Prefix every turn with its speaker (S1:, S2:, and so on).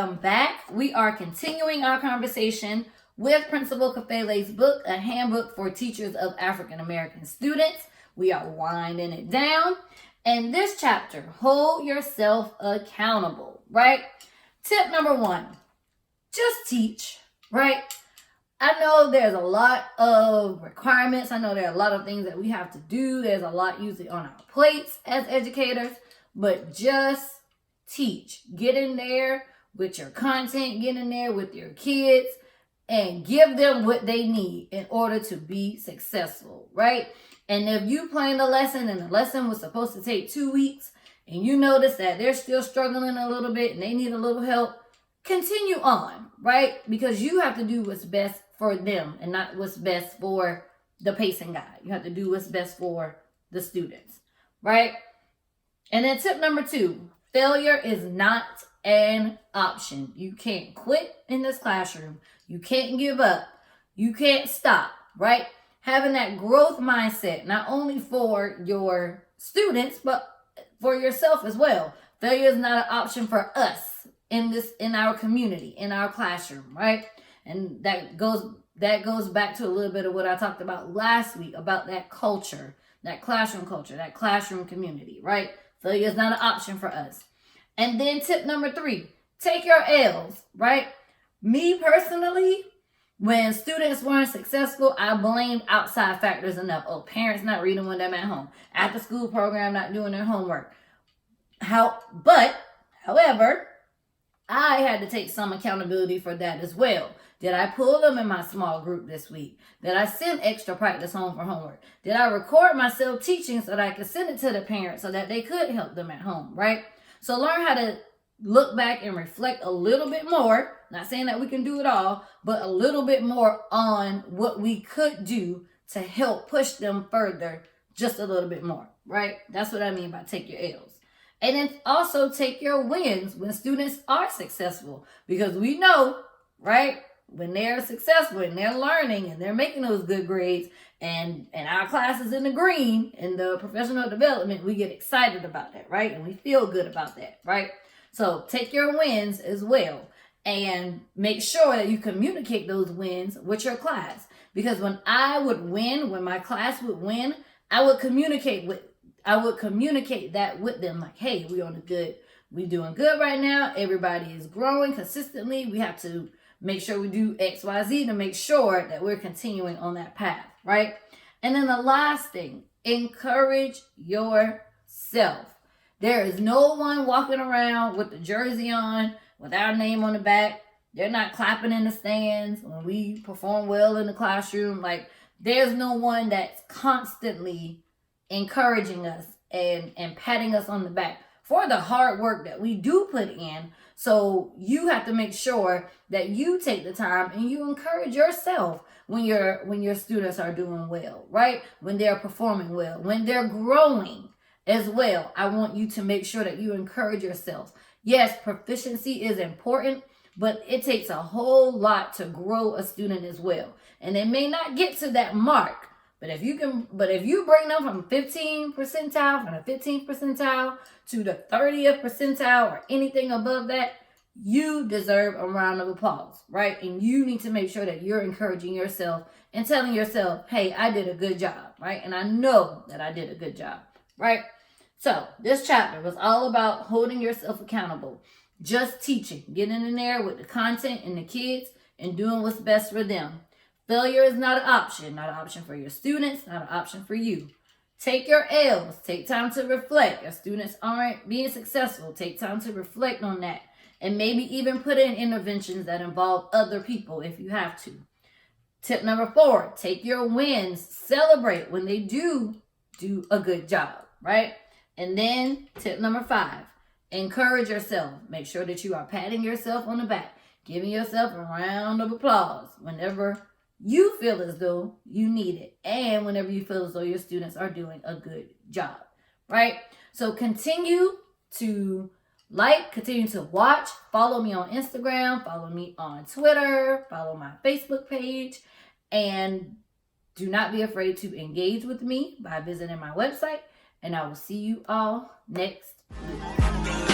S1: welcome back. We are continuing our conversation with Principal Kafele's book, A Handbook for Teachers of African American Students. We are winding it down. And this chapter, hold yourself accountable, right? Tip number 1, just teach, right? I know there's a lot of requirements. I know there are a lot of things that we have to do. There's a lot usually on our plates as educators, but just teach. Get in there with your content, get in there with your kids, and give them what they need in order to be successful, right? And if you plan the lesson and the lesson was supposed to take 2 weeks and you notice that they're still struggling a little bit and they need a little help, continue on, right? Because you have to do what's best for them and not what's best for the pacing guide. You have to do what's best for the students, right? And then tip number 2, failure is not an option. You can't quit in this classroom. You can't give up. You can't stop, right? Having that growth mindset, not only for your students, but for yourself as well. Failure is not an option for us in our community, in our classroom, right? And that goes back to a little bit of what I talked about last week about that culture, that classroom culture, that classroom community, right? Failure is not an option for us. And then tip number 3, take your L's, right? Me personally, when students weren't successful, I blamed outside factors enough. Oh, parents not reading when they're at home. After school program not doing their homework. However, I had to take some accountability for that as well. Did I pull them in my small group this week? Did I send extra practice home for homework? Did I record myself teaching so that I could send it to the parents so that they could help them at home, right? So learn how to look back and reflect a little bit more. Not saying that we can do it all, but a little bit more on what we could do to help push them further just a little bit more, right? That's what I mean by take your L's. And then also take your wins when students are successful, because we know, right, when they're successful and they're learning and they're making those good grades and our class is in the green in the professional development, we get excited about that, right? And we feel good about that, right? So take your wins as well and make sure that you communicate those wins with your class. Because when I would win, when my class would win, I would communicate that with them, like, hey, we doing good right now. Everybody is growing consistently. We have to make sure we do X, Y, Z to make sure that we're continuing on that path, right? And then the last thing, encourage yourself. There is no one walking around with the jersey on, with our name on the back. They're not clapping in the stands when we perform well in the classroom. Like, there's no one that's constantly encouraging us and patting us on the back for the hard work that we do put in. So you have to make sure that you take the time and you encourage yourself when your students are doing well, right? When they're performing well, when they're growing as well. I want you to make sure that you encourage yourself. Yes, proficiency is important, but it takes a whole lot to grow a student as well. And they may not get to that mark, but if you bring them from 15th percentile to the 30th percentile or anything above that, you deserve a round of applause, right? And you need to make sure that you're encouraging yourself and telling yourself, hey, I did a good job, right? And I know that I did a good job, right? So this chapter was all about holding yourself accountable, just teaching, getting in there with the content and the kids and doing what's best for them. Failure is not an option for your students, not an option for you. Take your L's, take time to reflect. If students aren't being successful, take time to reflect on that. And maybe even put in interventions that involve other people if you have to. Tip number 4, take your wins. Celebrate when they do a good job, right? And then tip number 5, encourage yourself. Make sure that you are patting yourself on the back, giving yourself a round of applause whenever you feel as though you need it, and whenever you feel as though your students are doing a good job, right? So continue to continue to watch, follow me on Instagram, follow me on Twitter, follow my Facebook page, and do not be afraid to engage with me by visiting my website, and I will see you all next week.